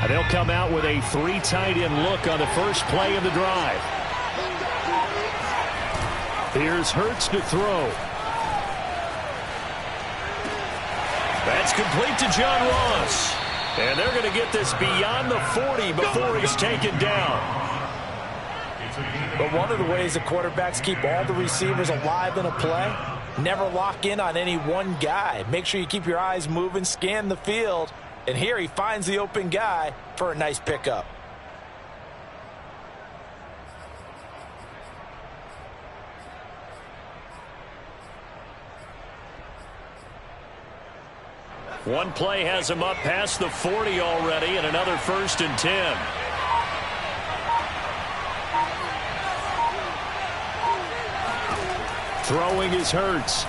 They'll come out with a 3 tight end look on the first play of the drive. Here's Hurts to throw. That's complete to John Ross. And they're going to get this beyond the 40 before he's taken down. But one of the ways the quarterbacks keep all the receivers alive in a play, never lock in on any one guy. Make sure you keep your eyes moving, scan the field. And here he finds the open guy for a nice pickup. One play has him up past the 40 already, and another 1st and 10. Throwing is Hurts.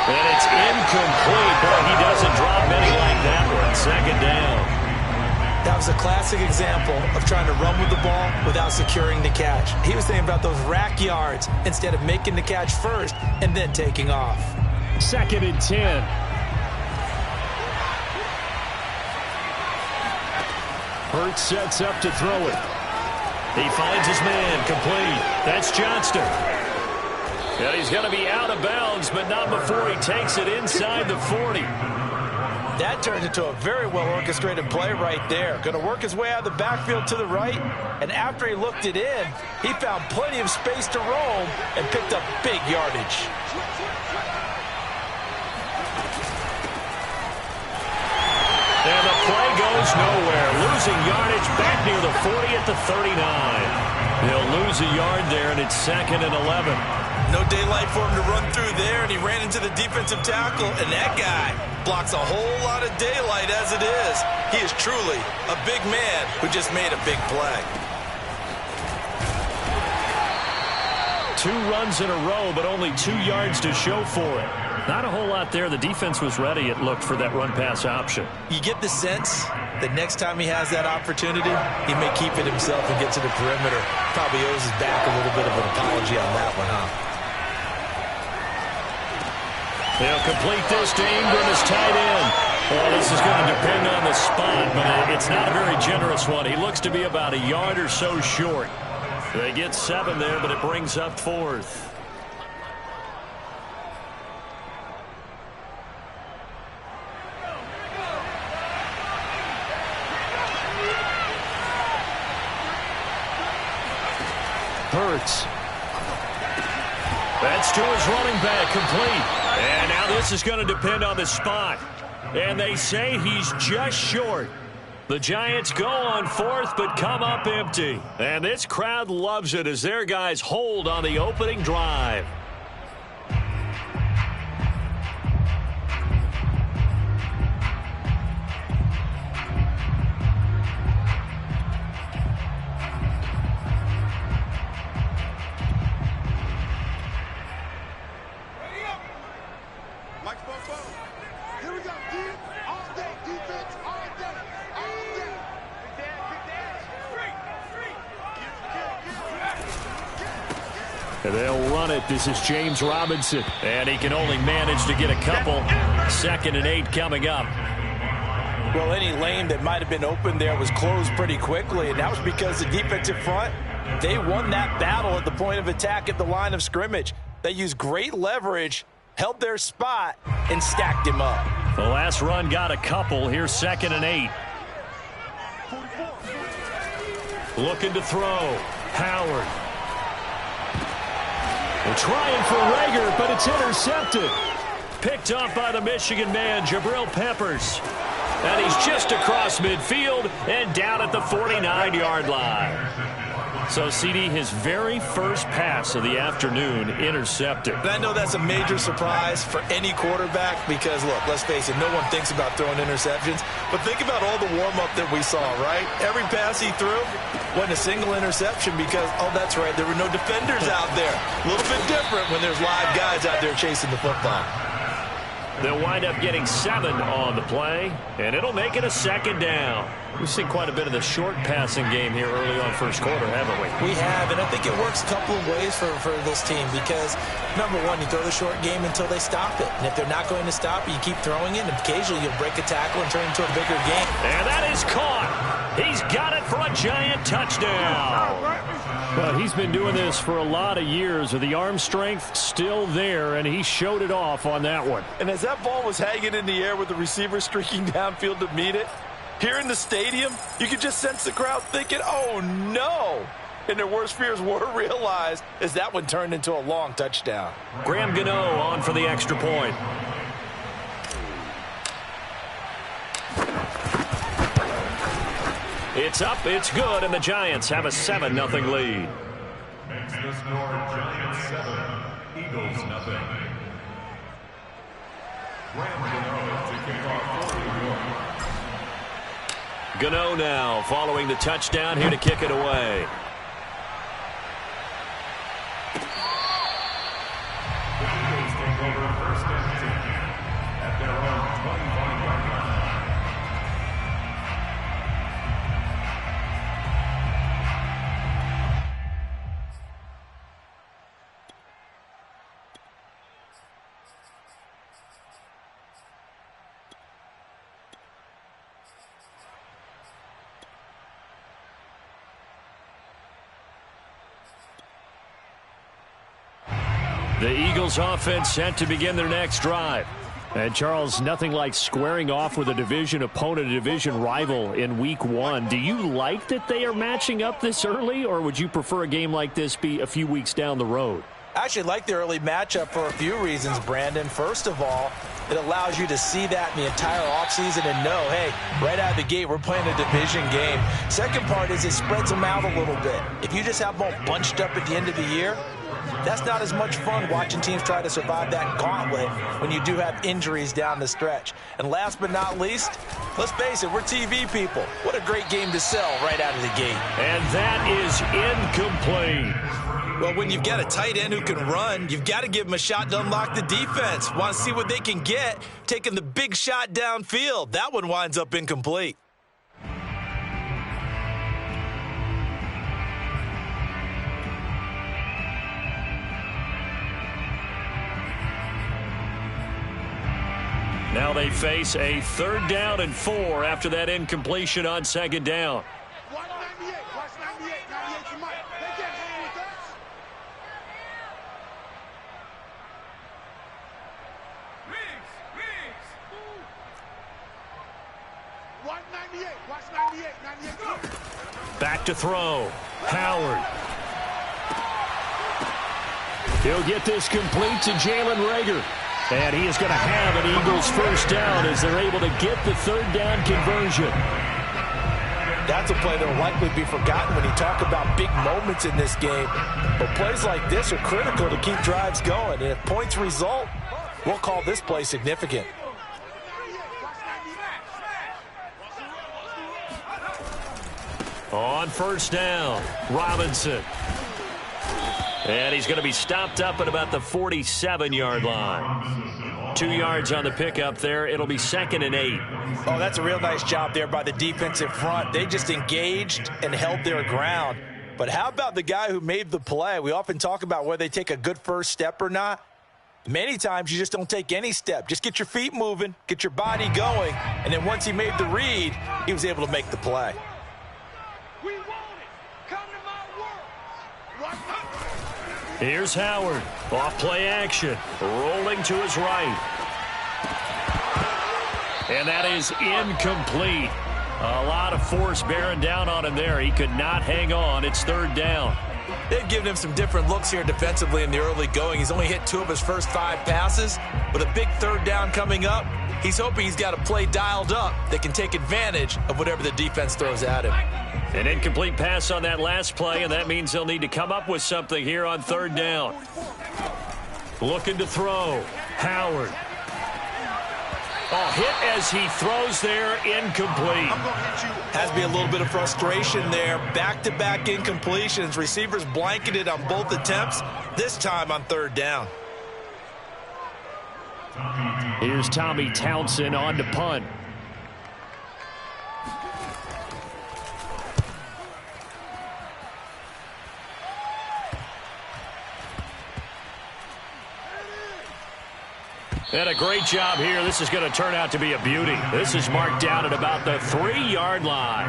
And it's incomplete, but he doesn't drop many like that one. 2nd down. That was a classic example of trying to run with the ball without securing the catch. He was thinking about those rack yards instead of making the catch first and then taking off. 2nd and 10. Hurts sets up to throw it. He finds his man, complete. That's Johnston. And he's going to be out of bounds, but not before he takes it inside the 40. That turned into a very well-orchestrated play right there. Going to work his way out of the backfield to the right, and after he looked it in, he found plenty of space to roam and picked up big yardage. And the play goes nowhere. Losing yardage back near the 40 at the 39. They'll lose a yard there, and it's 2nd and 11. No daylight for him to run through there, and he ran into the defensive tackle, and that guy blocks a whole lot of daylight as it is. He is truly a big man who just made a big play. 2 runs in a row, but only 2 yards to show for it. Not a whole lot there. The defense was ready, it looked, for that run-pass option. You get the sense that next time he has that opportunity, he may keep it himself and get to the perimeter. Probably owes his back a little bit of an apology on that one, huh? They'll complete this to Ingram as tight end. Well, this is going to depend on the spot, but it's not a very generous one. He looks to be about a yard or so short. They get 7 there, but it brings up 4th. Hurts. That's to his running back, complete. And now this is going to depend on the spot. And they say he's just short. The Giants go on 4th, but come up empty. And this crowd loves it as their guys hold on the opening drive. And they'll run it. This is James Robinson. And he can only manage to get a couple. 2nd and 8 coming up. Well, any lane that might have been open there was closed pretty quickly, and that was because the defensive front, they won that battle at the point of attack at the line of scrimmage. They used great leverage, held their spot, and stacked him up. The last run got a couple. Here's 2nd and 8. Looking to throw. Howard. They're trying for Rager, but it's intercepted. Picked up by the Michigan man, Jabril Peppers. And he's just across midfield and down at the 49-yard line. So, CD, his very first pass of the afternoon intercepted. And I know that's a major surprise for any quarterback because, look, let's face it, no one thinks about throwing interceptions. But think about all the warm-up that we saw, right? Every pass he threw wasn't a single interception because, oh, that's right, there were no defenders out there. A little bit different when there's live guys out there chasing the football. They'll wind up getting 7 on the play, and it'll make it a 2nd down. We've seen quite a bit of the short passing game here early on first quarter, haven't we? We have, and I think it works a couple of ways for this team because, number one, you throw the short game until they stop it. And if they're not going to stop it, you keep throwing it, and occasionally you'll break a tackle and turn it into a bigger game. And that is caught. He's got it for a giant touchdown. Well, he's been doing this for a lot of years with the arm strength still there, and he showed it off on that one. And as that ball was hanging in the air with the receiver streaking downfield to meet it, here in the stadium, you could just sense the crowd thinking, oh, no. And their worst fears were realized as that one turned into a long touchdown. Graham Gano on for the extra point. It's up, it's good, and the Giants have a 7-0 lead. Makes the score Giants 7, Eagles 0. Graham Gano to kick off for New York. Gano now following the touchdown here to kick it away. The Eagles take over 1st and 10 at their own 25-yard line. The Eagles offense set to begin their next drive. And Charles, nothing like squaring off with a division opponent, a division rival in week 1. Do you like that they are matching up this early, or would you prefer a game like this be a few weeks down the road? I actually like the early matchup for a few reasons, Brandon. First of all, it allows you to see that in the entire offseason and know, hey, right out of the gate, we're playing a division game. Second part is it spreads them out a little bit. If you just have them all bunched up at the end of the year, that's not as much fun watching teams try to survive that gauntlet when you do have injuries down the stretch. And last but not least, let's face it, we're TV people. What a great game to sell right out of the gate. And that is incomplete. Well, when you've got a tight end who can run, you've got to give him a shot to unlock the defense. Want to see what they can get, taking the big shot downfield. That one winds up incomplete. Now they face a 3rd down and 4 after that incompletion on 2nd down. Watch 98. Watch 98. 98's Mike. They can't hang with us. Wings. Watch 98. Watch 98. 98. Back to throw. Howard. He'll get this complete to Jalen Reagor. And he is going to have an Eagles 1st down as they're able to get the 3rd down conversion. That's a play that will likely be forgotten when you talk about big moments in this game. But plays like this are critical to keep drives going. And if points result, we'll call this play significant. On 1st down, Robinson. And he's going to be stopped up at about the 47-yard line. 2 yards on the pickup there. It'll be 2nd and 8. Oh, that's a real nice job there by the defensive front. They just engaged and held their ground. But how about the guy who made the play? We often talk about whether they take a good first step or not. Many times you just don't take any step. Just get your feet moving, get your body going, and then once he made the read, he was able to make the play. We want it. Come to my world. Watch my Here's Howard. Off play action. Rolling to his right. And that is incomplete. A lot of force bearing down on him there. He could not hang on. It's 3rd down. They've given him some different looks here defensively in the early going. He's only hit 2 of his first 5 passes. With a big 3rd down coming up, he's hoping he's got a play dialed up that can take advantage of whatever the defense throws at him. An incomplete pass on that last play, and that means they'll need to come up with something here on 3rd down. Looking to throw. Howard. Oh, hit as he throws there, incomplete. Has to be a little bit of frustration there. Back-to-back incompletions. Receivers blanketed on both attempts, this time on 3rd down. Here's Tommy Townsend on to punt. And a great job here. This is going to turn out to be a beauty. This is marked down at about the 3-yard line.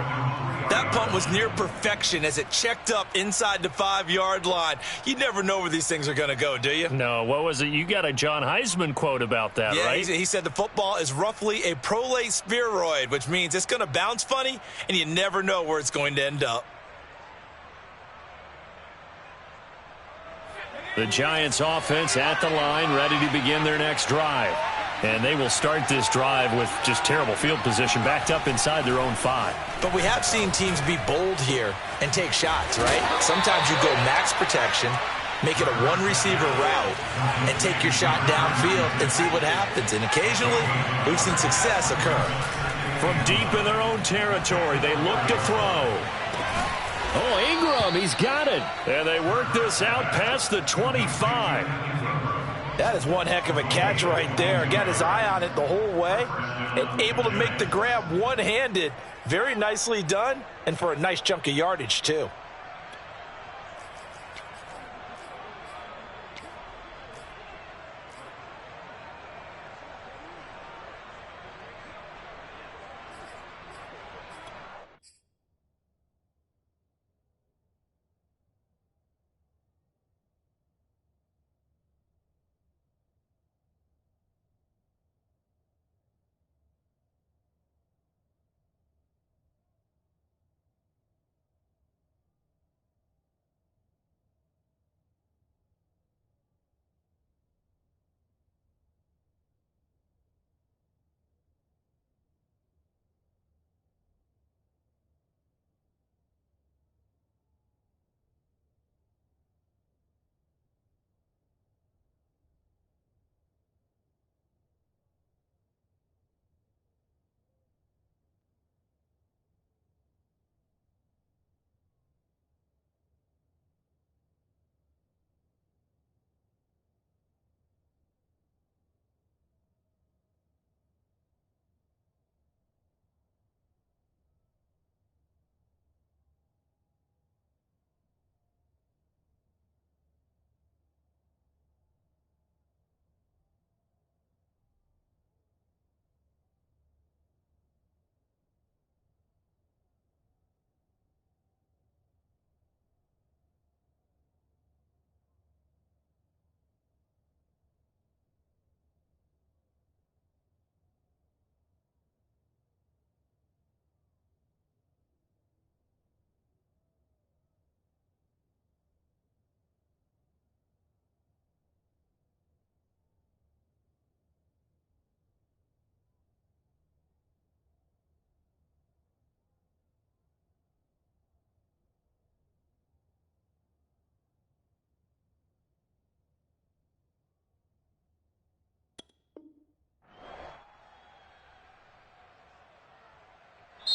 That punt was near perfection as it checked up inside the 5-yard line. You never know where these things are going to go, do you? No, what was it? You got a John Heisman quote about that, yeah, right? He said the football is roughly a prolate spheroid, which means it's going to bounce funny, and you never know where it's going to end up. The Giants offense at the line, ready to begin their next drive. And they will start this drive with just terrible field position, backed up inside their own 5. But we have seen teams be bold here and take shots, right? Sometimes you go max protection, make it a one-receiver route, and take your shot downfield and see what happens. And occasionally, we've seen success occur. From deep in their own territory, they look to throw. Oh, Ingram, he's got it. And they work this out past the 25. That is one heck of a catch right there. Got his eye on it the whole way and able to make the grab one-handed. Very nicely done, and for a nice chunk of yardage, too.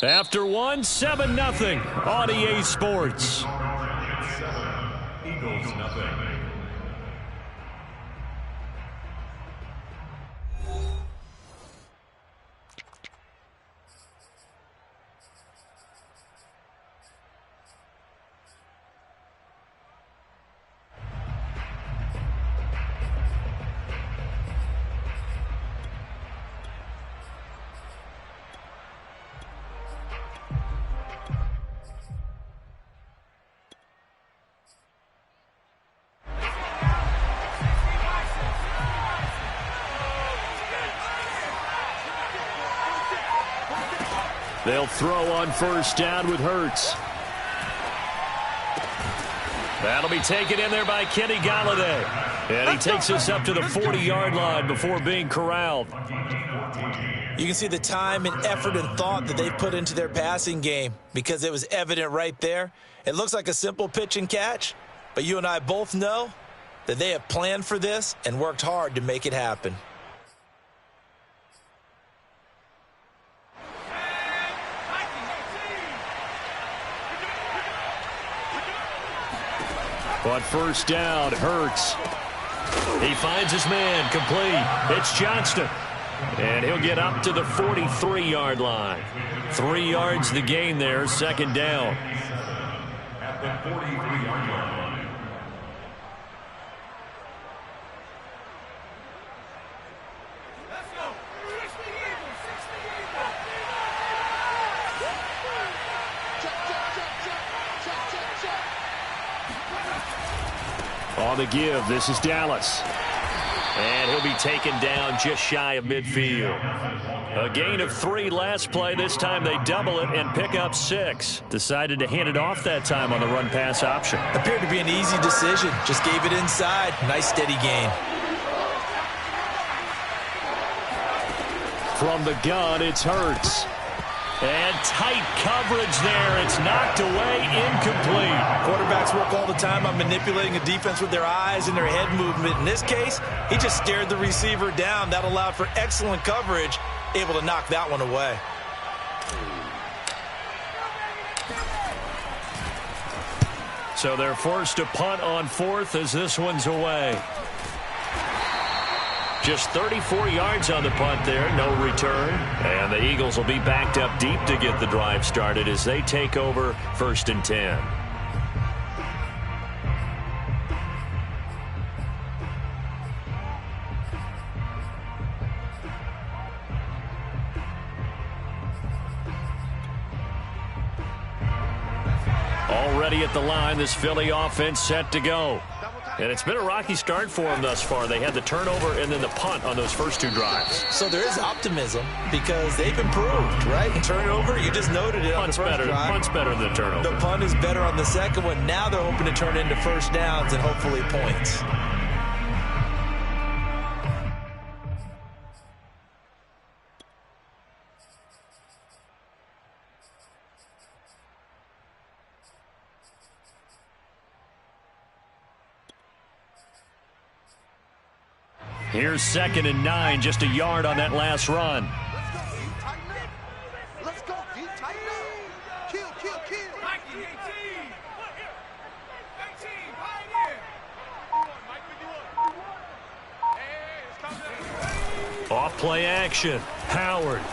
After one, 7-0 on EA Sports. Eagles nothing. They'll throw on first down with Hurts. That'll be taken in there by Kenny Golladay. And he takes us up to the 40-yard line before being corralled. You can see the time and effort and thought that they put into their passing game because it was evident right there. It looks like a simple pitch and catch, but you and I both know that they have planned for this and worked hard to make it happen. On first down, Hurts. He finds his man, complete. It's Johnston. And he'll get up to the 43-yard line. 3 yards the gain there, second down. At the 43-yard line. On the give, this is Dallas. And he'll be taken down just shy of midfield. A gain of 3 last play. This time they double it and pick up 6. Decided to hand it off that time on the run-pass option. Appeared to be an easy decision. Just gave it inside. Nice steady gain. From the gun, it's Hurts. And tight coverage there. It's knocked away, incomplete. Quarterbacks work all the time on manipulating a defense with their eyes and their head movement. In this case, he just stared the receiver down. That allowed for excellent coverage, able to knock that one away. So they're forced to punt on 4th as this one's away. Just 34 yards on the punt there, no return. And the Eagles will be backed up deep to get the drive started as they take over 1st and 10. Already at the line, this Philly offense set to go. And it's been a rocky start for them thus far. They had the turnover and then the punt on those first 2 drives. So there is optimism because they've improved, right? Turnover, you just noted it on the first drive. Punt's better than the turnover. The punt is better on the second one. Now they're hoping to turn it into first downs and hopefully points. Here's 2nd and 9, just a yard on that last run. Let's go, deep tight now. Kill, kill, kill. Mikey, 18. 18, pioneer. Mike, it's coming. Off play action. Howard.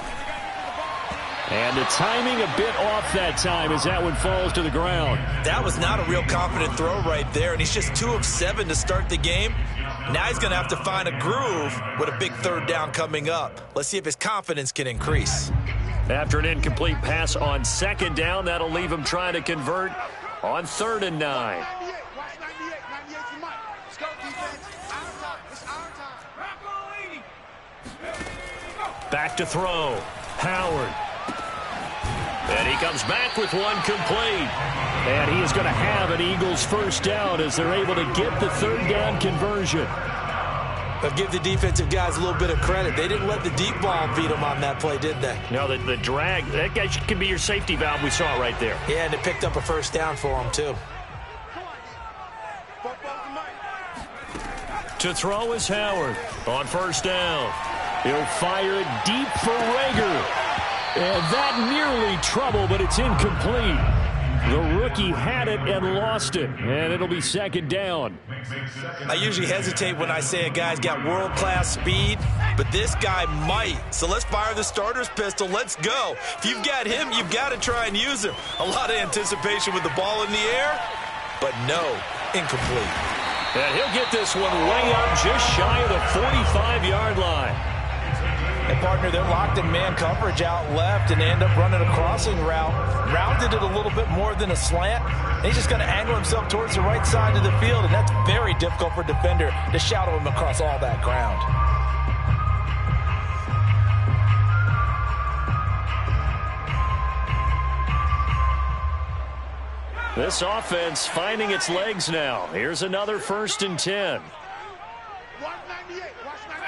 And the timing a bit off that time as that one falls to the ground. That was not a real confident throw right there, and he's just 2 of 7 to start the game. Now he's going to have to find a groove with a big 3rd down coming up. Let's see if his confidence can increase. After an incomplete pass on 2nd down, that'll leave him trying to convert on 3rd and 9. Watch 98. 98 for Mike. Let's go, defense. Our time. It's our time. Back to throw. Howard. And he comes back with one complete. And he is going to have an Eagles first down as they're able to get the 3rd down conversion. But give the defensive guys a little bit of credit. They didn't let the deep ball beat them on that play, did they? No, the drag, that guy can be your safety valve. We saw it right there. Yeah, and it picked up a first down for him, too. To throw is Howard on 1st down. He'll fire it deep for Rager. And that nearly trouble, but it's incomplete. The rookie had it and lost it, and it'll be 2nd down. I usually hesitate when I say a guy's got world-class speed, but this guy might. So let's fire the starter's pistol. Let's go. If you've got him, you've got to try and use him. A lot of anticipation with the ball in the air, but no, incomplete. And he'll get this one way up just shy of the 45-yard line. And, partner, they're locked in man coverage out left, and they end up running a crossing route. Rounded it a little bit more than a slant. And he's just going to angle himself towards the right side of the field, and that's very difficult for a defender to shadow him across all that ground. This offense finding its legs now. Here's another 1st and 10. Watch 98. Watch 98.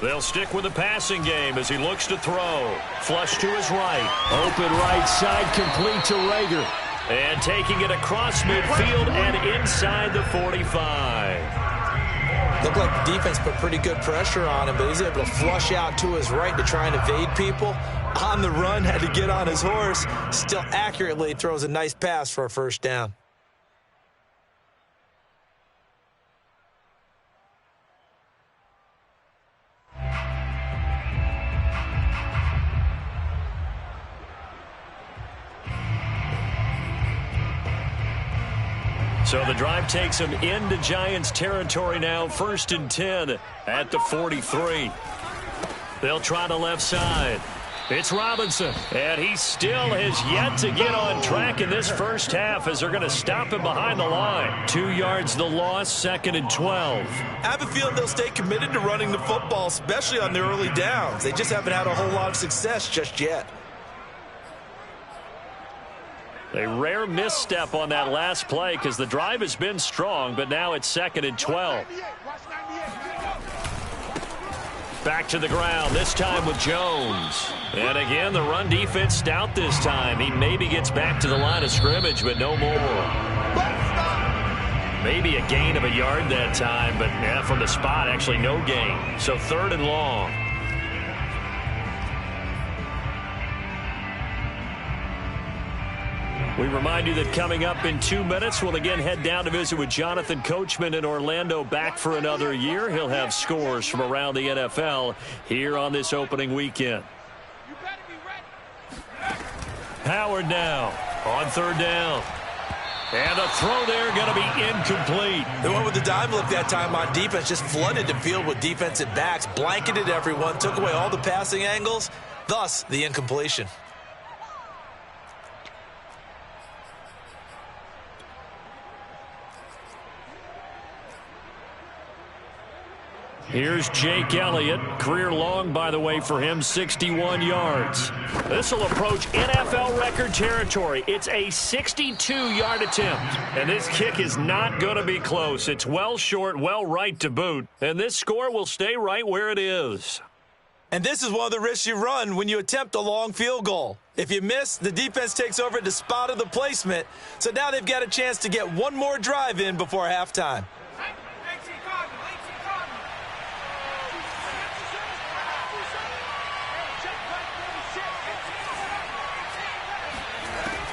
They'll stick with the passing game as he looks to throw. Flush to his right. Open right side, complete to Rager. And taking it across midfield and inside the 45. Looked like the defense put pretty good pressure on him, but he's able to flush out to his right to try and evade people. On the run, had to get on his horse. Still accurately throws a nice pass for a first down. So the drive takes them into Giants territory now, 1st and 10 at the 43. They'll try the left side. It's Robinson, and he still has yet to get on track in this first half as they're going to stop him behind the line. 2 yards the loss, 2nd and 12. I have a feeling they'll stay committed to running the football, especially on the early downs. They just haven't had a whole lot of success just yet. A rare misstep on that last play because the drive has been strong, but now it's 2nd and 12. Back to the ground, this time with Jones. And again, the run defense stout this time. He maybe gets back to the line of scrimmage, but no more. Maybe a gain of a yard that time, but yeah, from the spot, actually no gain. So 3rd and long. We remind you that coming up in 2 minutes, we'll again head down to visit with Jonathan Coachman in Orlando, back for another year. He'll have scores from around the NFL here on this opening weekend. You better be ready. Howard now on 3rd down. And the throw there going to be incomplete. They went with the dime look that time on defense, just flooded the field with defensive backs, blanketed everyone, took away all the passing angles, thus the incompletion. Here's Jake Elliott. Career long, by the way, for him, 61 yards. This will approach NFL record territory. It's a 62-yard attempt. And this kick is not going to be close. It's well short, well right to boot. And this score will stay right where it is. And this is one of the risks you run when you attempt a long field goal. If you miss, the defense takes over at the spot of the placement. So now they've got a chance to get one more drive in before halftime.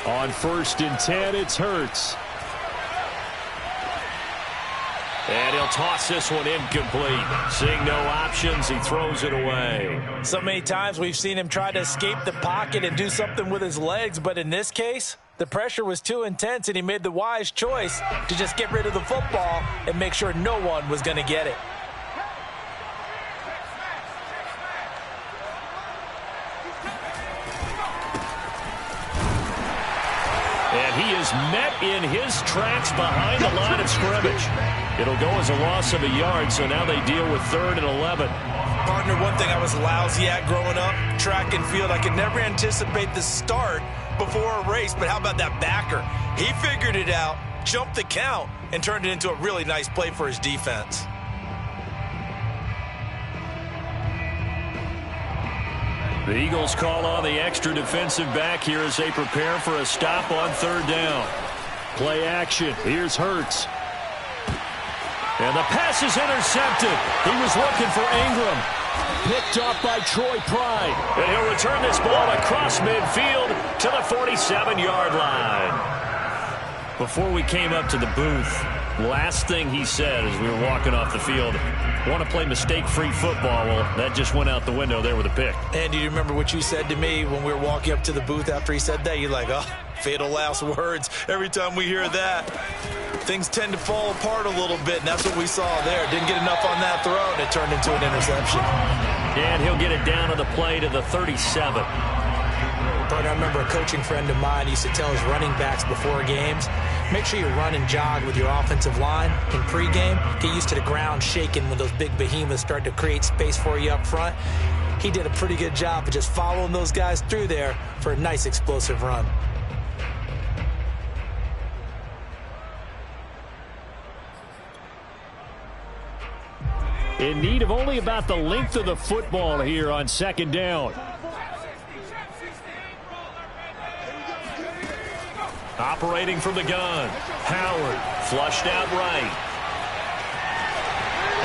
On 1st and 10, it's Hurts. And he'll toss this one incomplete. Seeing no options, he throws it away. So many times we've seen him try to escape the pocket and do something with his legs, but in this case, the pressure was too intense and he made the wise choice to just get rid of the football and make sure no one was going to get it. And he is met in his tracks behind the line of scrimmage. It'll go as a loss of a yard, so now they deal with 3rd and 11. Partner, one thing I was lousy at growing up, track and field, I could never anticipate the start before a race, but how about that backer? He figured it out, jumped the count, and turned it into a really nice play for his defense. The Eagles call on the extra defensive back here as they prepare for a stop on 3rd down. Play action. Here's Hurts. And the pass is intercepted. He was looking for Ingram. Picked off by Troy Pride. And he'll return this ball across midfield to the 47-yard line. Before we came up to the booth, last thing he said as we were walking off the field, want to play mistake-free football. Well, that just went out the window there with a pick. And do you remember what you said to me when we were walking up to the booth after he said that? You're like, oh, fatal last words. Every time we hear that, things tend to fall apart a little bit, and that's what we saw there. Didn't get enough on that throw, and it turned into an interception. And he'll get it down to the play to the 37. But I remember a coaching friend of mine used to tell his running backs before games, make sure you run and jog with your offensive line in pregame. Get used to the ground shaking when those big behemoths start to create space for you up front. He did a pretty good job of just following those guys through there for a nice explosive run. In need of only about the length of the football here on 2nd down. Operating from the gun. Howard flushed out right.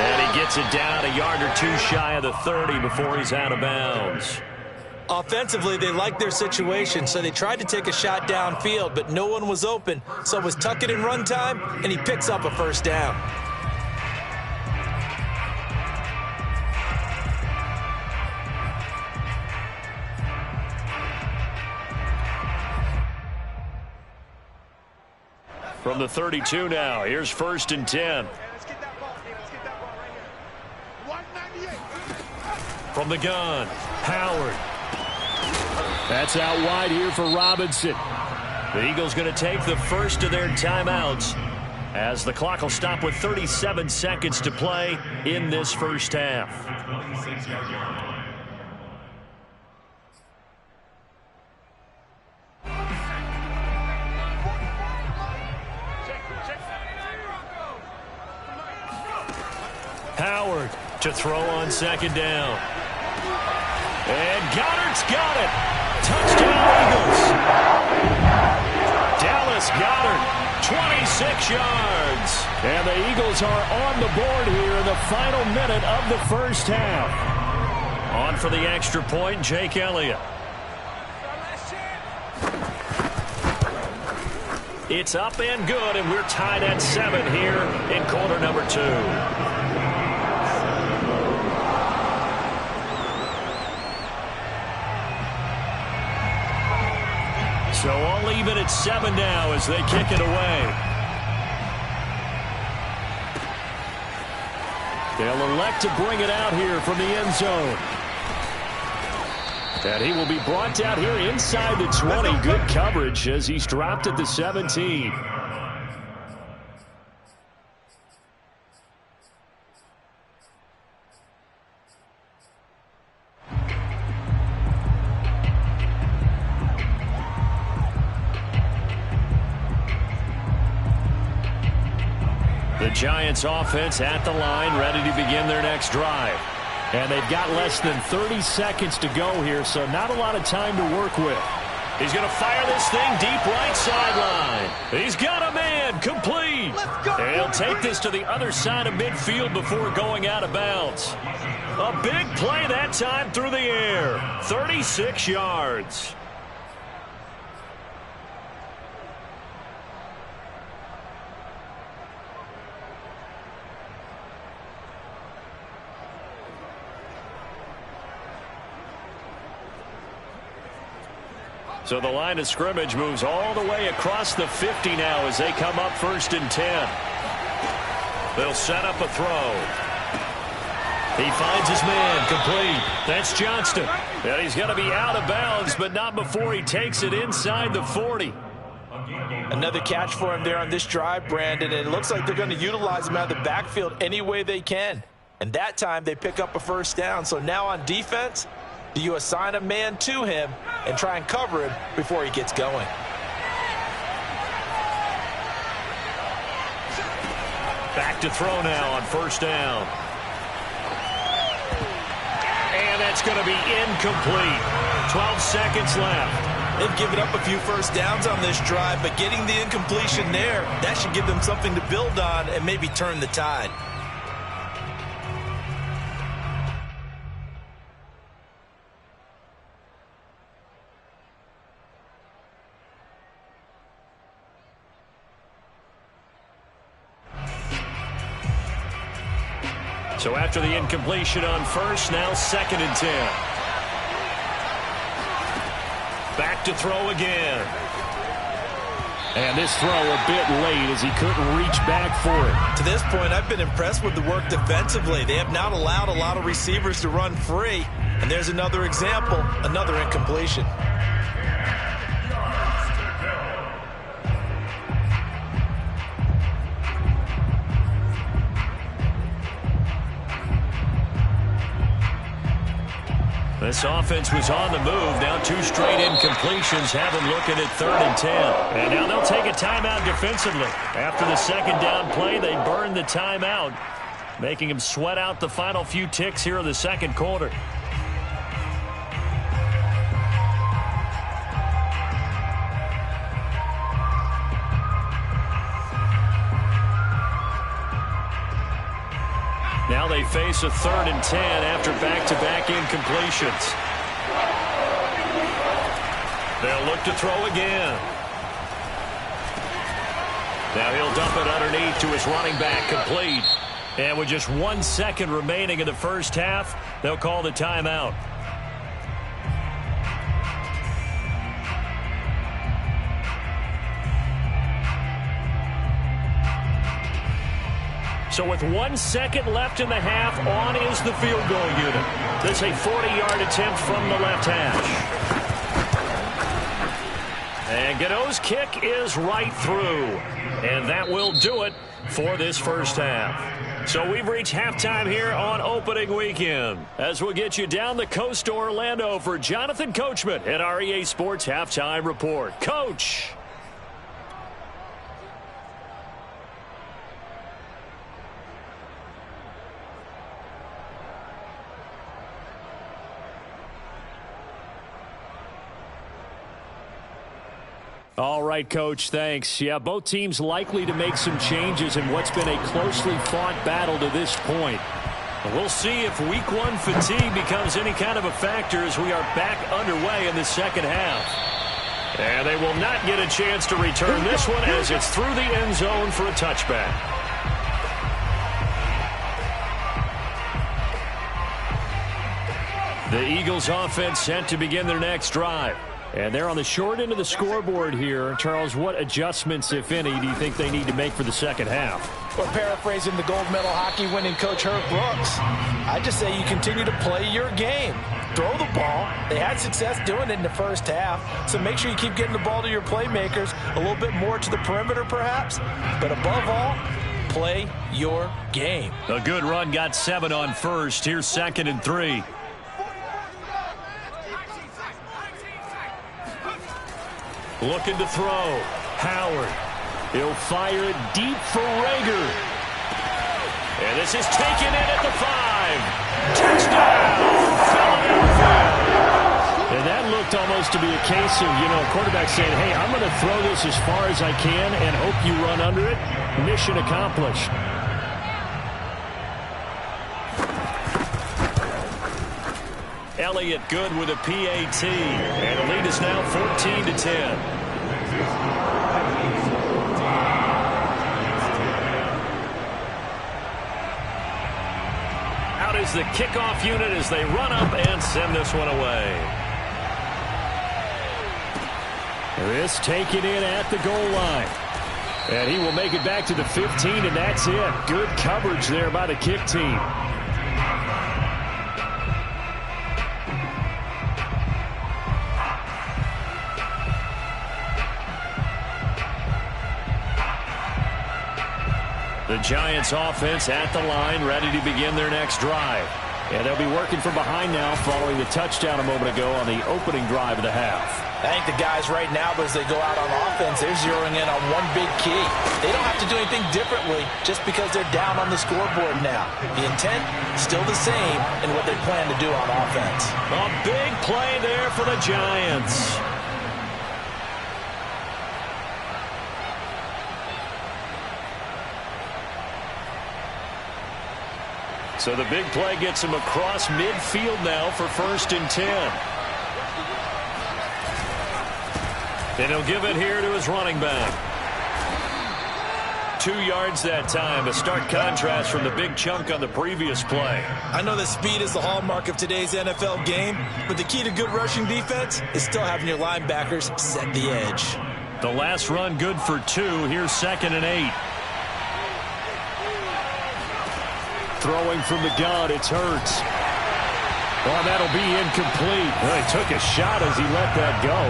And he gets it down a yard or two shy of the 30 before he's out of bounds. Offensively, they liked their situation, so they tried to take a shot downfield, but no one was open. So it was tuck it in run time, and he picks up a 1st down. From the 32 now, here's 1st and 10. Let's get that ball, Let's get that ball right here. 198. From the gun, Howard. That's out wide here for Robinson. The Eagles going to take the first of their timeouts as the clock will stop with 37 seconds to play in this first half. Howard to throw on 2nd down. And Goddard's got it. Touchdown Eagles. Dallas Goedert, 26 yards. And the Eagles are on the board here in the final minute of the first half. On for the extra point, Jake Elliott. It's up and good, and we're tied at 7 here in quarter number 2. So all even at 7 now as they kick it away. They'll elect to bring it out here from the end zone. And he will be brought down here inside the 20. Good coverage as he's dropped at the 17. The Giants offense at the line, ready to begin their next drive. And they've got less than 30 seconds to go here, so not a lot of time to work with. He's going to fire this thing deep right sideline. He's got a man, complete. And he'll take this to the other side of midfield before going out of bounds. A big play that time through the air. 36 yards. So the line of scrimmage moves all the way across the 50 now as they come up 1st and 10. They'll set up a throw. He finds his man, complete. That's Johnston. And he's going to be out of bounds, but not before he takes it inside the 40. Another catch for him there on this drive, Brandon, and it looks like they're going to utilize him out of the backfield any way they can. And that time they pick up a 1st down. So now on defense, do you assign a man to him and try and cover him before he gets going? Back to throw now on 1st down. And that's going to be incomplete. 12 seconds left. They've given up a few 1st downs on this drive, but getting the incompletion there, that should give them something to build on and maybe turn the tide. So after the incompletion on 1st, now 2nd and 10. Back to throw again. And this throw a bit late as he couldn't reach back for it. To this point, I've been impressed with the work defensively. They have not allowed a lot of receivers to run free. And there's another example, another incompletion. This offense was on the move. Now 2 straight incompletions have them looking at 3rd and 10. And now they'll take a timeout defensively. After the 2nd down play, they burn the timeout, making them sweat out the final few ticks here in the 2nd quarter. Now they face a 3rd and 10 after back-to-back incompletions. They'll look to throw again. Now he'll dump it underneath to his running back, complete. And with just 1 second remaining in the first half, they'll call the timeout. So with 1 second left in the half, on is the field goal unit. This a 40-yard attempt from the left hash. And Gano's kick is right through. And that will do it for this first half. So we've reached halftime here on opening weekend. As we'll get you down the coast to Orlando for Jonathan Coachman at our EA Sports Halftime Report. Coach. All right, Coach, thanks. Yeah, both teams likely to make some changes in what's been a closely fought battle to this point. We'll see if Week 1 fatigue becomes any kind of a factor as we are back underway in the second half. And they will not get a chance to return this one as it's through the end zone for a touchback. The Eagles offense set to begin their next drive. And they're on the short end of the scoreboard here. Charles, what adjustments, if any, do you think they need to make for the second half? Well, paraphrasing the gold medal hockey winning coach Herb Brooks, I just say you continue to play your game. Throw the ball. They had success doing it in the first half, so make sure you keep getting the ball to your playmakers, a little bit more to the perimeter perhaps, but above all, play your game. A good run got 7 on first. Here's 2nd and 3. Looking to throw. Howard. He'll fire it deep for Rager. And this is taken in at the 5. Touchdown, Philadelphia. And that looked almost to be a case of, a quarterback saying, hey, I'm going to throw this as far as I can and hope you run under it. Mission accomplished. Elliott good with a PAT. And the lead is now 14-10. Out is the kickoff unit as they run up and send this one away. This taken in at the goal line. And he will make it back to the 15, and that's it. Good coverage there by the kick team. The Giants offense at the line, ready to begin their next drive. And they'll be working from behind now following the touchdown a moment ago on the opening drive of the half. I think the guys right now, but as they go out on offense, they're zeroing in on one big key. They don't have to do anything differently just because they're down on the scoreboard now. The intent, still the same in what they plan to do on offense. A big play there for the Giants. So the big play gets him across midfield now for 1st and 10. And he'll give it here to his running back. 2 yards that time, a stark contrast from the big chunk on the previous play. I know that speed is the hallmark of today's NFL game, but the key to good rushing defense is still having your linebackers set the edge. The last run good for 2. Here's 2nd and 8. Throwing from the gun, it's Hurts. Well, that'll be incomplete. Well, he took a shot as he let that go.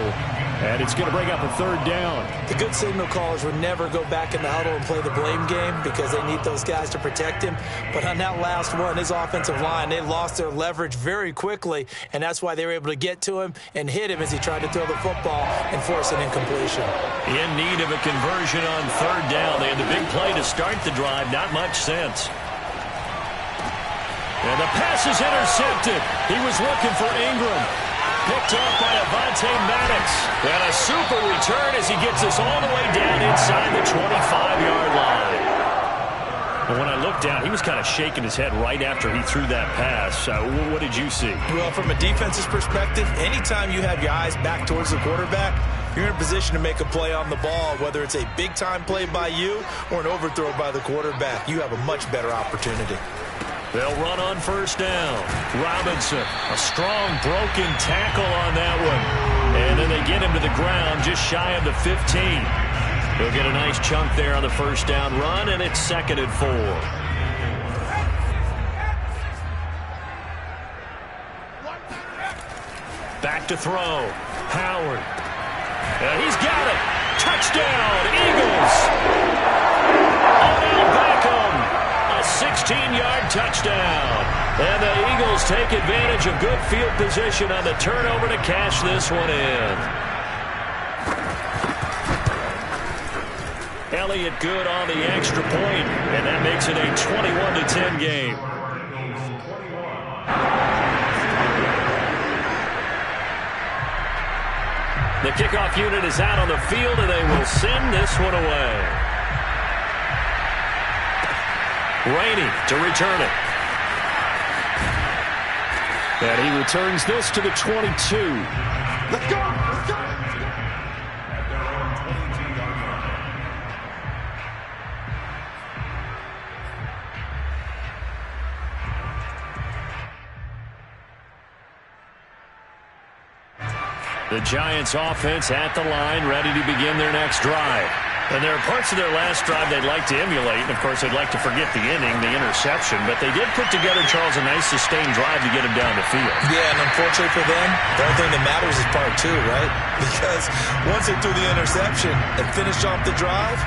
And it's going to bring up a 3rd down. The good signal callers would never go back in the huddle and play the blame game because they need those guys to protect him. But on that last one, his offensive line, they lost their leverage very quickly, and that's why they were able to get to him and hit him as he tried to throw the football and force an incompletion. In need of a conversion on 3rd down. They had the big play to start the drive. Not much sense. And the pass is intercepted. He was looking for Ingram. Picked off by Avonte Maddox. And a super return as he gets us all the way down inside the 25-yard line. And when I looked down, he was kind of shaking his head right after he threw that pass. What did you see? Well, from a defense's perspective, anytime you have your eyes back towards the quarterback, you're in a position to make a play on the ball, whether it's a big-time play by you or an overthrow by the quarterback. You have a much better opportunity. They'll run on 1st down. Robinson, a strong broken tackle on that one. And then they get him to the ground just shy of the 15. He'll get a nice chunk there on the 1st down run, and it's 2nd and 4. back to throw. Howard. And he's got it. Touchdown, Eagles. Odell Beckham. A 16-yard touchdown. And the Eagles take advantage of good field position on the turnover to cash this one in. Elliott good on the extra point, and that makes it a 21-10 game. The kickoff unit is out on the field, and they will send this one away. Rainey to return it. And he returns this to the 22. Let's go! Let's go! At their own 22-yard line. The Giants offense at the line, ready to begin their next drive. And there are parts of their last drive they'd like to emulate. And, of course, they'd like to forget the inning, the interception. But they did put together, Charles, a nice sustained drive to get him down the field. Yeah, and unfortunately for them, the only thing that matters is part two, right? Because once they threw the interception and finished off the drive,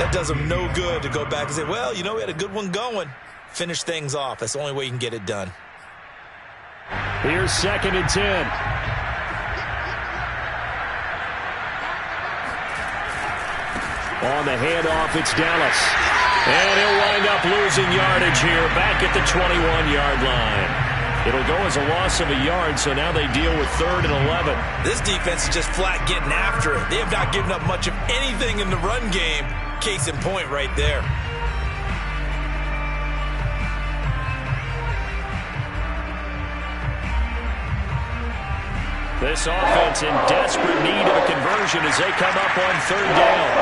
that does them no good to go back and say, well, you know, we had a good one going. Finish things off. That's the only way you can get it done. Here's 2nd and 10. On the handoff, it's Dallas. And he'll wind up losing yardage here back at the 21-yard line. It'll go as a loss of a yard, so now they deal with 3rd and 11. This defense is just flat getting after it. They have not given up much of anything in the run game. Case in point right there. This offense in desperate need of a conversion as they come up on 3rd down.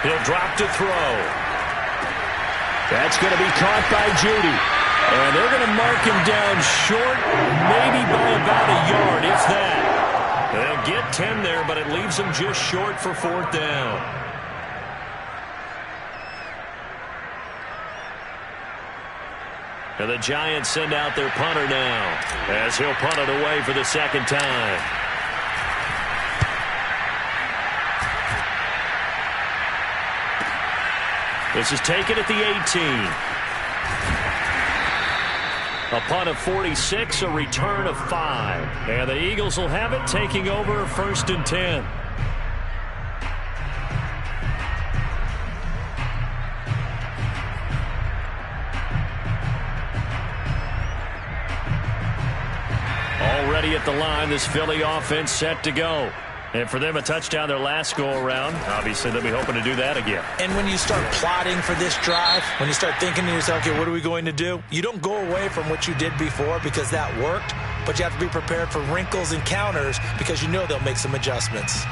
He'll drop to throw. That's going to be caught by Judy. And they're going to mark him down short, maybe by about a yard, if that. They'll get 10 there, but it leaves them just short for 4th down. And the Giants send out their punter now as he'll punt it away for the 2nd time. This is taken at the 18. A punt of 46, a return of 5. And the Eagles will have it, taking over 1st and 10. Already at the line, this Philly offense set to go. And for them, a touchdown their last go-around. Obviously, they'll be hoping to do that again. And when you start plotting for this drive, when you start thinking to yourself, okay, what are we going to do? You don't go away from what you did before because that worked, but you have to be prepared for wrinkles and counters because you know they'll make some adjustments.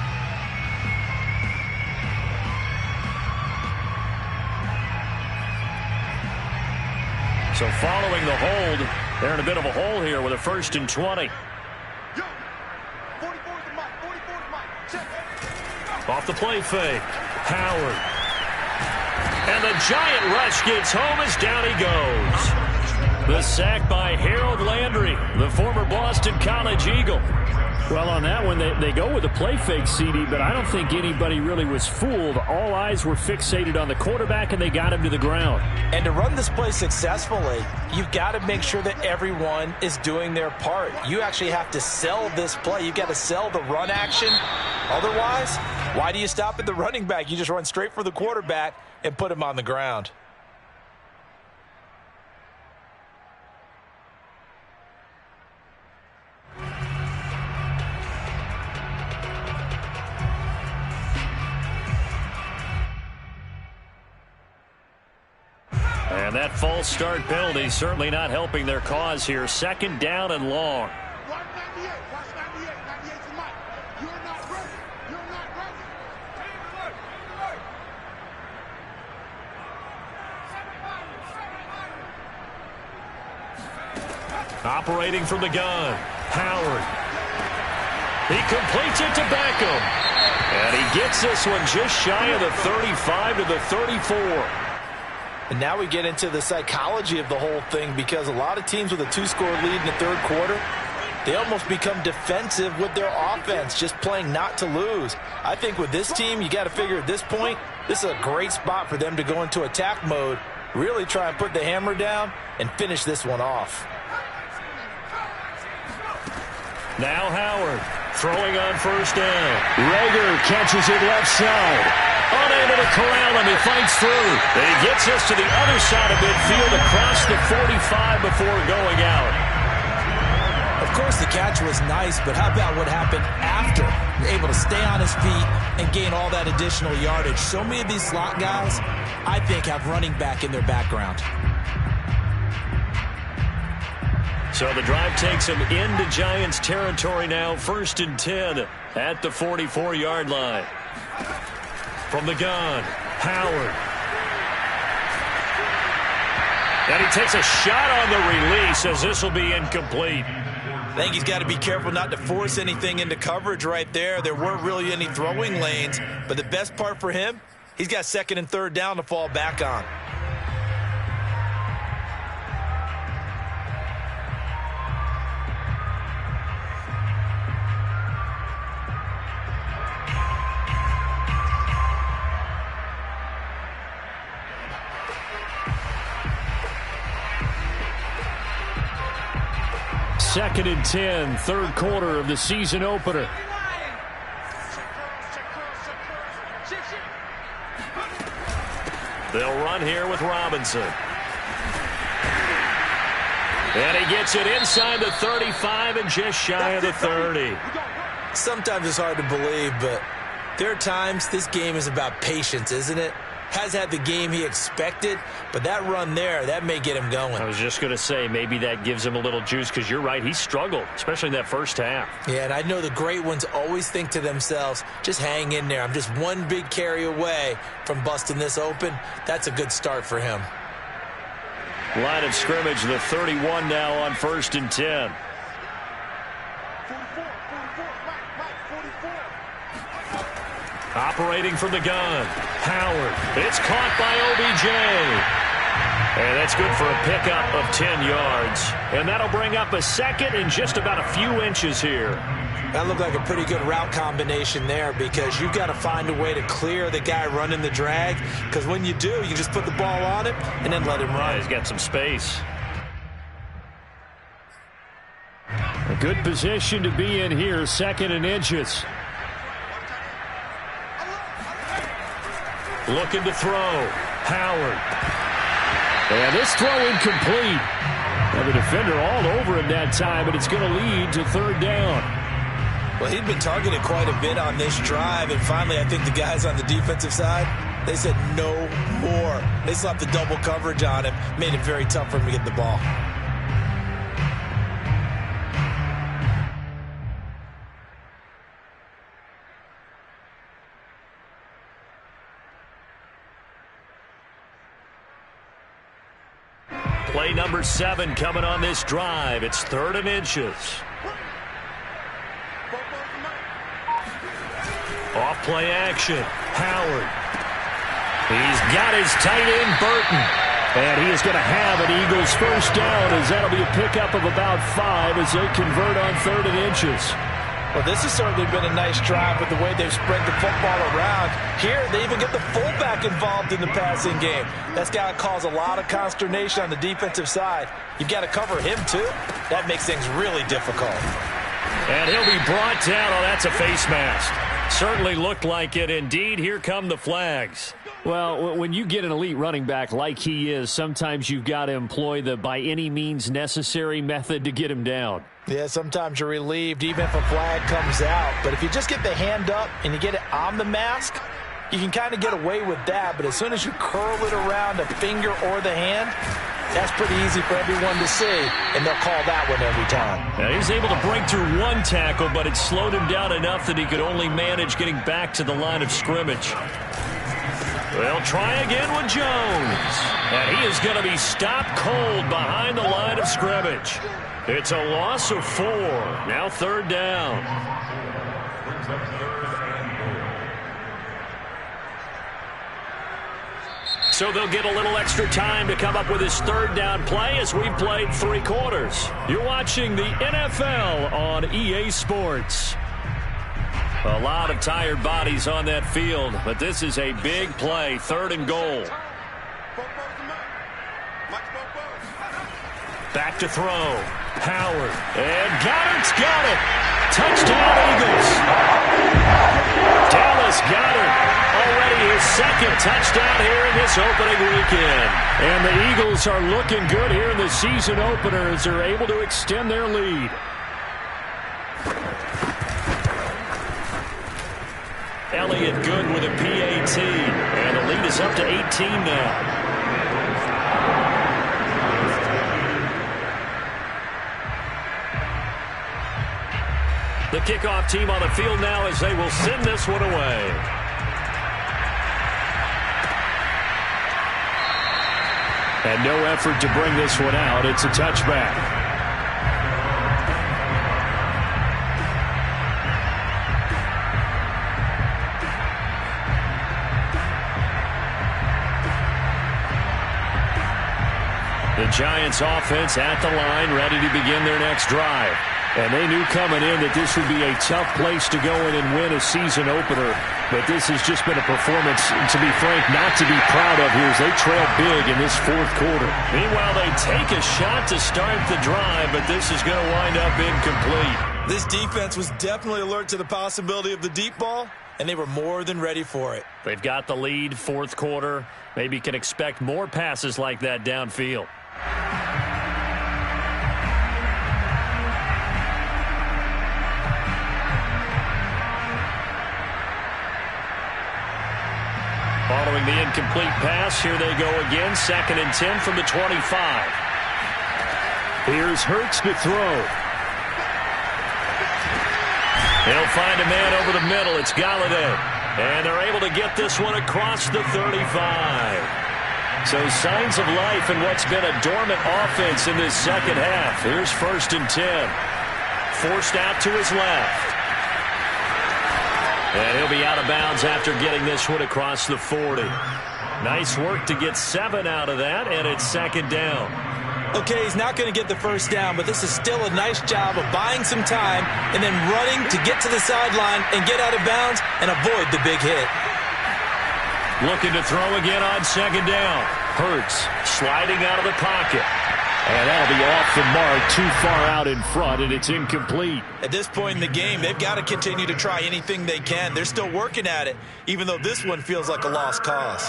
So following the hold, they're in a bit of a hole here with a 1st and 20. Off the play fake. Howard. And the giant rush gets home as down he goes. The sack by Harold Landry, the former Boston College Eagle. Well, on that one, they go with a play fake, CD, but I don't think anybody really was fooled. All eyes were fixated on the quarterback, and they got him to the ground. And to run this play successfully, you've got to make sure that everyone is doing their part. You actually have to sell this play. You've got to sell the run action. Otherwise, why do you stop at the running back? You just run straight for the quarterback and put him on the ground. And that false start penalty certainly not helping their cause here. 2nd down and long. Watch 98. Watch 98. 98's Mike. You're not ready. You're not ready. Operating from the gun. Howard. He completes it to Beckham. And he gets this one just shy of the 35 to the 34. And now we get into the psychology of the whole thing, because a lot of teams with a 2-score lead in the third quarter, they almost become defensive with their offense, just playing not to lose. I think with this team, you got to figure at this point, this is a great spot for them to go into attack mode, really try and put the hammer down and finish this one off. Now Howard throwing on first down. Rager catches it left side. Unable to corral him. He fights through. And he gets us to the other side of midfield across the 45 before going out. Of course, the catch was nice, but how about what happened after? Able to stay on his feet and gain all that additional yardage. So many of these slot guys, I think, have running back in their background. So the drive takes him into Giants territory now. 1st and 10 at the 44-yard line. From the gun, Howard. And he takes a shot on the release as this will be incomplete. I think he's got to be careful not to force anything into coverage right there. There weren't really any throwing lanes, but the best part for him, he's got 2nd and 3rd down to fall back on. Second and 10, third quarter of the season opener. They'll run here with Robinson. And he gets it inside the 35 and just shy of the 30. Sometimes it's hard to believe, but there are times this game is about patience, isn't it? Has had the game he expected, but that run there, that may get him going. I was just going to say, maybe that gives him a little juice, because you're right, he struggled, especially in that first half. Yeah, and I know the great ones always think to themselves, just hang in there. I'm just one big carry away from busting this open. That's a good start for him. Line of scrimmage, the 31 now on 1st and 10. Operating from the gun, Howard. It's caught by OBJ. And that's good for a pickup of 10 yards. And that'll bring up a second and just about a few inches here. That looked like a pretty good route combination there, because you've got to find a way to clear the guy running the drag, because when you do, you just put the ball on him and then let him run. Yeah, he's got some space. A good position to be in here, 2nd and inches. Looking to throw. Howard. And this throw incomplete. And the defender all over him that time, but it's going to lead to 3rd down. Well, he'd been targeted quite a bit on this drive, and finally I think the guys on the defensive side, they said no more. They slapped the double coverage on him, made it very tough for him to get the ball. Play number 7 coming on this drive. It's 3rd and inches. Off play action. Howard. He's got his tight end, Burton. And he is going to have an Eagles first down, as that'll be a pickup of about 5 as they convert on 3rd and inches. Well, this has certainly been a nice drive with the way they've spread the football around. Here, they even get the fullback involved in the passing game. That's got to cause a lot of consternation on the defensive side. You've got to cover him, too. That makes things really difficult. And he'll be brought down. Oh, that's a face mask. Certainly looked like it. Indeed, here come the flags. Well, when you get an elite running back like he is, sometimes you've got to employ the by any means necessary method to get him down. Yeah, sometimes you're relieved even if a flag comes out. But if you just get the hand up and you get it on the mask, you can kind of get away with that. But as soon as you curl it around a finger or the hand, that's pretty easy for everyone to see, and they'll call that one every time. Now, he was able to break through one tackle, but it slowed him down enough that he could only manage getting back to the line of scrimmage. They'll try again with Jones. And he is going to be stopped cold behind the line of scrimmage. It's a loss of 4. Now 3rd down. So they'll get a little extra time to come up with his third down play as we've played 3 quarters. You're watching the NFL on EA Sports. A lot of tired bodies on that field, but this is a big play, 3rd and goal. Back to throw. Howard. And Goddard's got it. Touchdown, Eagles. Dallas Goedert. Already his 2nd touchdown here in this opening weekend. And the Eagles are looking good here in the season opener as they're able to extend their lead. Elliott good with a PAT. And the lead is up to 18 now. The kickoff team on the field now as they will send this one away. And no effort to bring this one out. It's a touchback. The Giants offense at the line, ready to begin their next drive. And they knew coming in that this would be a tough place to go in and win a season opener. But this has just been a performance, to be frank, not to be proud of here as they trail big in this 4th quarter. Meanwhile, they take a shot to start the drive, but this is going to wind up incomplete. This defense was definitely alert to the possibility of the deep ball, and they were more than ready for it. They've got the lead, 4th quarter. Maybe can expect more passes like that downfield. Following the incomplete pass, here they go again. 2nd and 10 from the 25. Here's Hurts to throw. They'll find a man over the middle. It's Golladay. And they're able to get this one across the 35. So signs of life in what's been a dormant offense in this 2nd half. Here's 1st and 10. Forced out to his left. And he'll be out of bounds after getting this one across the 40. Nice work to get 7 out of that, and it's 2nd down. Okay, he's not going to get the 1st down, but this is still a nice job of buying some time and then running to get to the sideline and get out of bounds and avoid the big hit. Looking to throw again on 2nd down. Hurts sliding out of the pocket. And that'll be off the mark, too far out in front, and it's incomplete. At this point in the game, they've got to continue to try anything they can. They're still working at it, even though this one feels like a lost cause.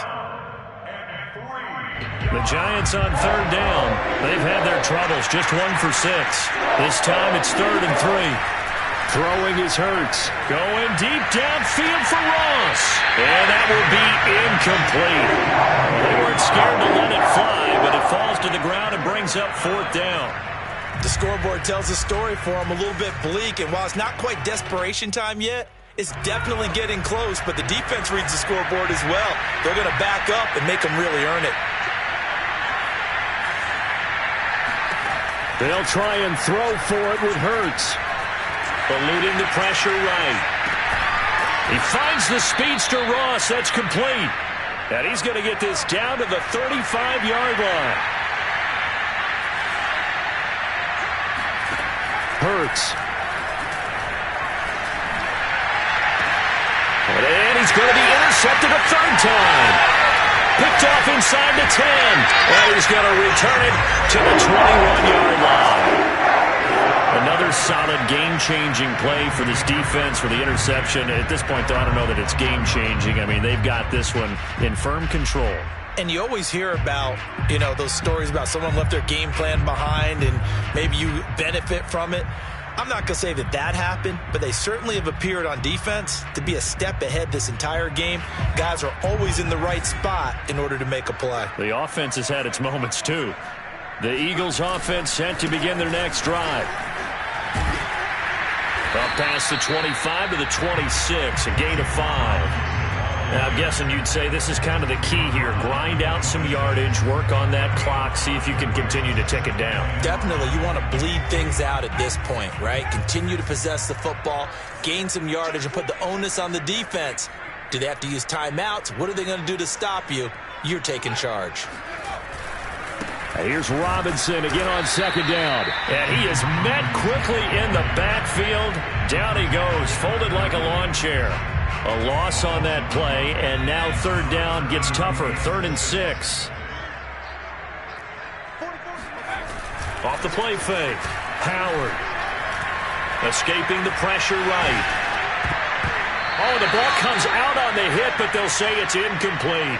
The Giants on 3rd down. They've had their troubles, just 1 for 6. This time it's 3rd and 3. Throwing is Hurts. Going deep downfield for Ross. And that will be incomplete. They weren't scared to let it fly, but it falls to the ground and brings up 4th down. The scoreboard tells a story for them a little bit bleak, and while it's not quite desperation time yet, it's definitely getting close, but the defense reads the scoreboard as well. They're going to back up and make them really earn it. They'll try and throw for it with Hurts. Eluding the pressure right. He finds the speedster Ross. That's complete. And he's going to get this down to the 35-yard line. Hurts. And he's going to be intercepted a 3rd time. Picked off inside the 10. And he's going to return it to the 21-yard line. Another solid game-changing play for this defense for the interception. At this point, though, I don't know that it's game-changing. I mean, they've got this one in firm control. And you always hear about, those stories about someone left their game plan behind and maybe you benefit from it. I'm not going to say that happened, but they certainly have appeared on defense to be a step ahead this entire game. Guys are always in the right spot in order to make a play. The offense has had its moments, too. The Eagles offense set to begin their next drive. Up past the 25 to the 26, a gain of 5. Now, I'm guessing you'd say this is kind of the key here. Grind out some yardage, work on that clock, see if you can continue to tick it down. Definitely. You want to bleed things out at this point, right? Continue to possess the football, gain some yardage, and put the onus on the defense. Do they have to use timeouts? What are they going to do to stop you? you're taking charge. Here's Robinson again on second down. And he is met quickly in the backfield. Down he goes, folded like a lawn chair. A loss on that play, and now third down gets tougher. 3rd and 6. Off the play fake. Howard. Escaping the pressure right. Oh, the ball comes out on the hit, but they'll say it's incomplete.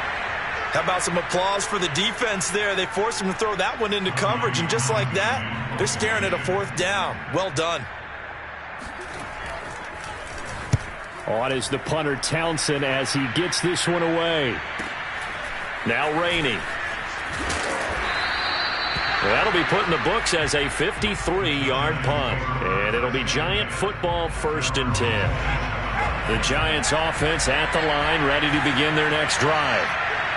How about some applause for the defense there? They forced him to throw that one into coverage, and just like that, they're staring at a 4th down. Well done. On is the punter, Townsend, as he gets this one away. Now Rainey. That'll be put in the books as a 53-yard punt. And it'll be Giant football, 1st and 10. The Giants offense at the line, ready to begin their next drive.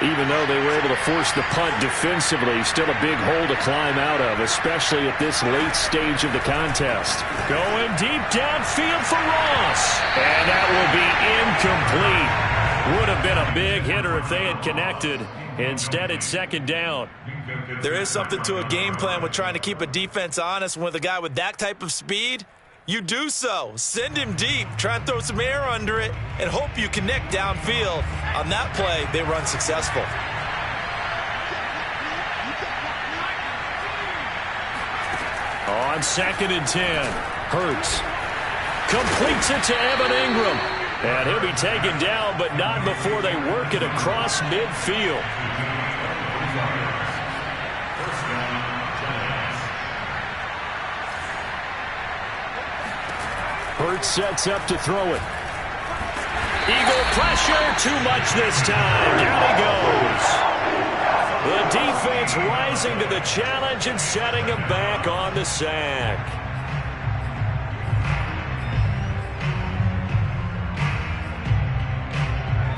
Even though they were able to force the punt defensively, still a big hole to climb out of, especially at this late stage of the contest. Going deep downfield for Ross. And that will be incomplete. Would have been a big hitter if they had connected. Instead, it's 2nd down. There is something to a game plan with trying to keep a defense honest. With a guy with that type of speed, you do so. Send him deep, try and throw some air under it, and hope you connect downfield. On that play, they run successful. On 2nd and 10, Hurts completes it to Evan Ingram. And he'll be taken down, but not before they work it across midfield. Hurts sets up to throw it. Eagle pressure, too much this time. Down he goes. The defense rising to the challenge and setting him back on the sack.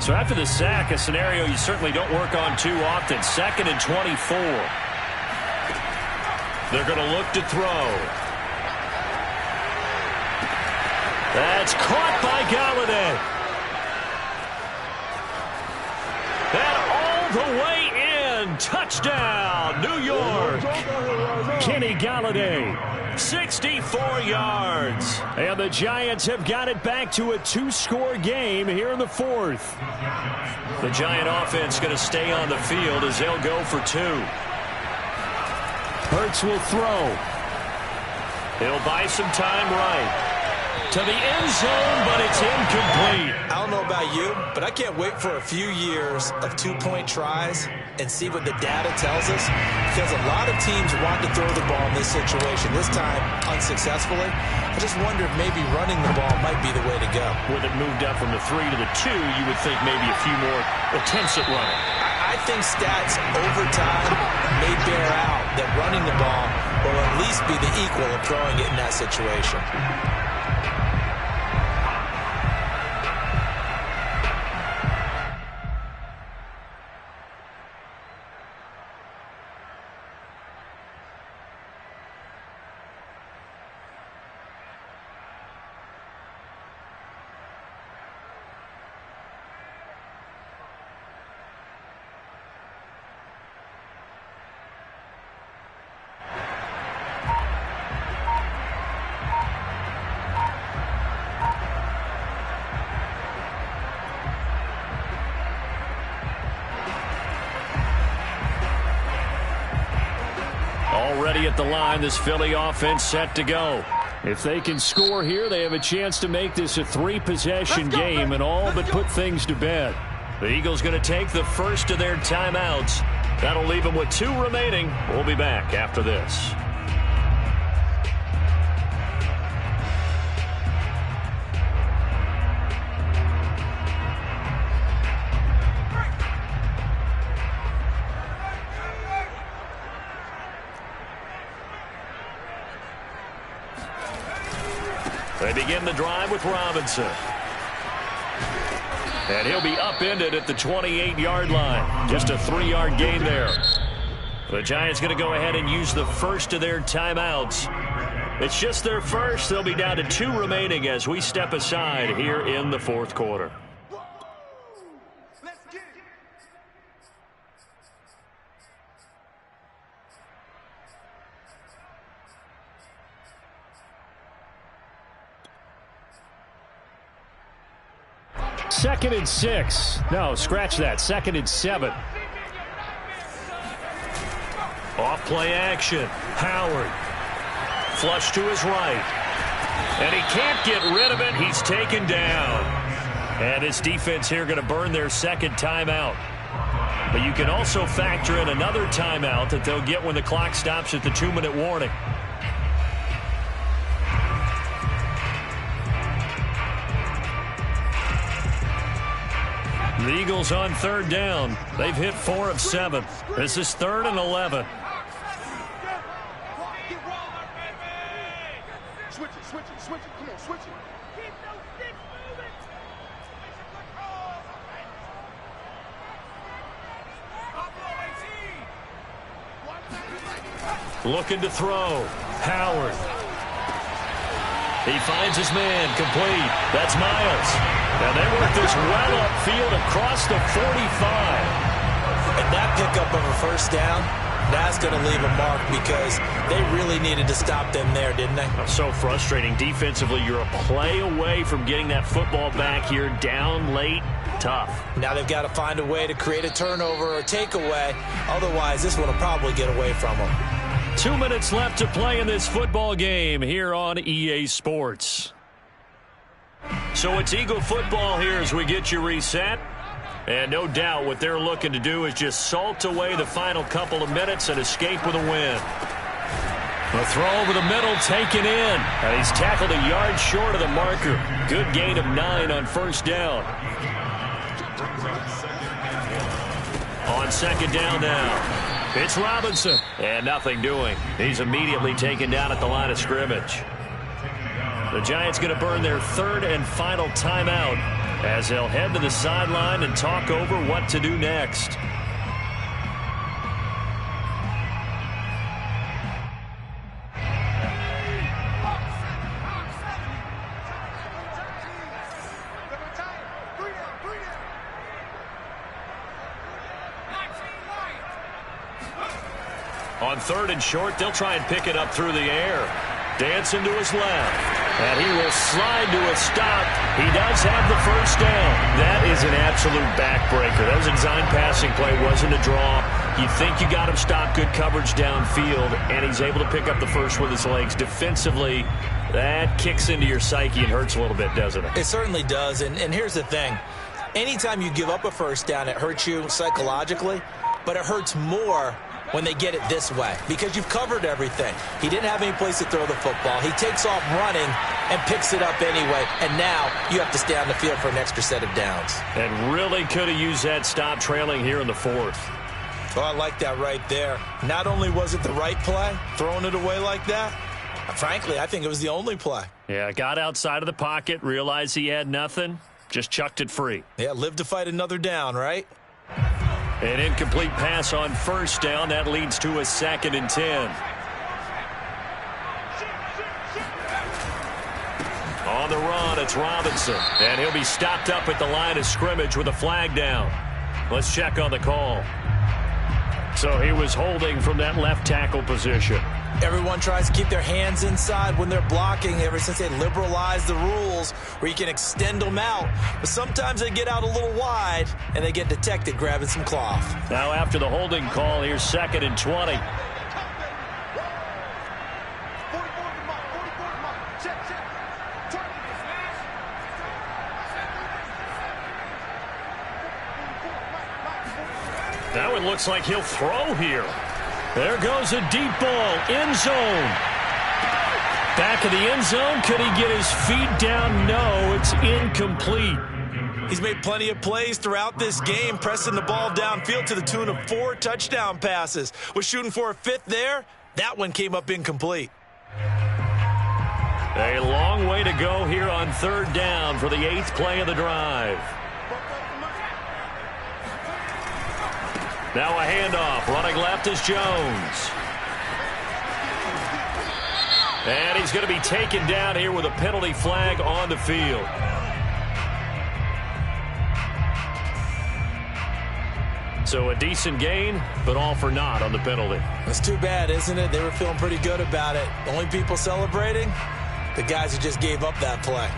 So after the sack, a scenario you certainly don't work on too often. 2nd and 24. They're going to look to throw. That's caught by Galladay. And all the way in. Touchdown, New York. Kenny Galladay. 64 yards. And the Giants have got it back to a 2-score game here in the 4th. The Giant offense going to stay on the field as they'll go for 2. Hurts will throw. He'll buy some time right. To the end zone, but it's incomplete. I don't know about you, but I can't wait for a few years of 2-point tries and see what the data tells us, because a lot of teams want to throw the ball in this situation, this time unsuccessfully. I just wonder if maybe running the ball might be the way to go. With it moved up from the 3 to the 2, you would think maybe a few more attempts at running. I think stats over time may bear out that running the ball will at least be the equal of throwing it in that situation. Already at the line, this Philly offense set to go. If they can score here, they have a chance to make this a 3-possession game and all but put things to bed. The Eagles going to take the first of their timeouts. That'll leave them with 2 remaining. We'll be back after this. They begin the drive with Robinson. And he'll be upended at the 28-yard line. Just a 3-yard gain there. The Giants going to go ahead and use the first of their timeouts. It's just their first. They'll be down to 2 remaining as we step aside here in the 4th quarter. 2nd and 6. No, scratch that. 2nd and 7. Off play action. Howard. Flush to his right. And he can't get rid of it. He's taken down. And his defense here going to burn their second timeout. But you can also factor in another timeout that they'll get when the clock stops at the 2-minute warning. The Eagles on 3rd down. They've hit 4 of 7. This is 3rd and 11. Switch it. Come on, switch it. Keep those sticks moving. Looking to throw. Howard. He finds his man. Complete. That's Miles. And they work this well upfield across the 45. And that pickup of a first down, that's going to leave a mark because they really needed to stop them there, didn't they? So frustrating. Defensively, you're a play away from getting that football back here. Down late. Tough. Now they've got to find a way to create a turnover or takeaway. Otherwise, this one will probably get away from them. 2 minutes left to play in this football game here on EA Sports. So it's Eagle football here as we get you reset. And no doubt what they're looking to do is just salt away the final couple of minutes and escape with a win. A throw over the middle taken in. And he's tackled a yard short of the marker. Good gain of 9 on first down. On 2nd down now. It's Robinson. And nothing doing. He's immediately taken down at the line of scrimmage. The Giants going to burn their 3rd and final timeout as they'll head to the sideline and talk over what to do next. On 3rd and short, they'll try and pick it up through the air. Dancing to his left. And he will slide to a stop. He does have the first down. That is an absolute backbreaker. That was a design passing play. Wasn't a draw. You think you got him stopped. Good coverage downfield. And he's able to pick up the first with his legs. Defensively, that kicks into your psyche and hurts a little bit, doesn't it? It certainly does. And here's the thing. Anytime you give up a first down, it hurts you psychologically. But it hurts more when they get it this way because you've covered everything. He didn't have any place to throw the football. He takes off running and picks it up anyway, and now you have to stay on the field for an extra set of downs. And really could have used that stop trailing here in the 4th. Oh, I like that right there. Not only was it the right play, throwing it away like that, frankly, I think it was the only play. Yeah, got outside of the pocket, realized he had nothing, just chucked it free. Yeah, live to fight another down, right? An incomplete pass on first down. That leads to a 2nd and 10. On the run, it's Robinson. And he'll be stopped up at the line of scrimmage with a flag down. Let's check on the call. So he was holding from that left tackle position. Everyone tries to keep their hands inside when they're blocking ever since they liberalized the rules where you can extend them out. But sometimes they get out a little wide and they get detected grabbing some cloth. Now after the holding call, here's 2nd and 20. Now it looks like he'll throw here. There goes a deep ball, end zone. Back of the end zone, could he get his feet down? No, it's incomplete. He's made plenty of plays throughout this game, pressing the ball downfield to the tune of 4 touchdown passes. Was shooting for a 5th there. That one came up incomplete. A long way to go here on 3rd down for the 8th play of the drive. Now a handoff. Running left is Jones. And he's going to be taken down here with a penalty flag on the field. So a decent gain, but all for naught on the penalty. That's too bad, isn't it? They were feeling pretty good about it. Only people celebrating, the guys who just gave up that play.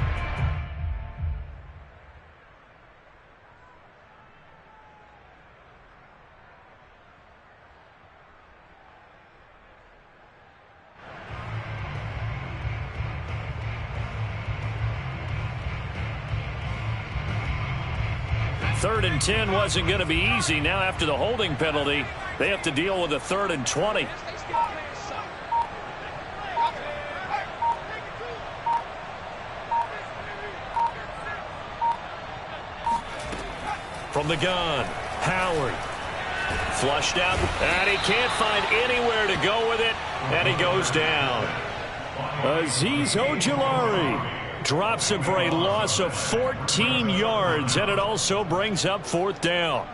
3rd and 10 wasn't going to be easy. Now after the holding penalty, they have to deal with a 3rd and 20. From the gun, Howard. Flushed out, and he can't find anywhere to go with it, and he goes down. Azeez Ojulari drops him for a loss of 14 yards, and it also brings up 4th down.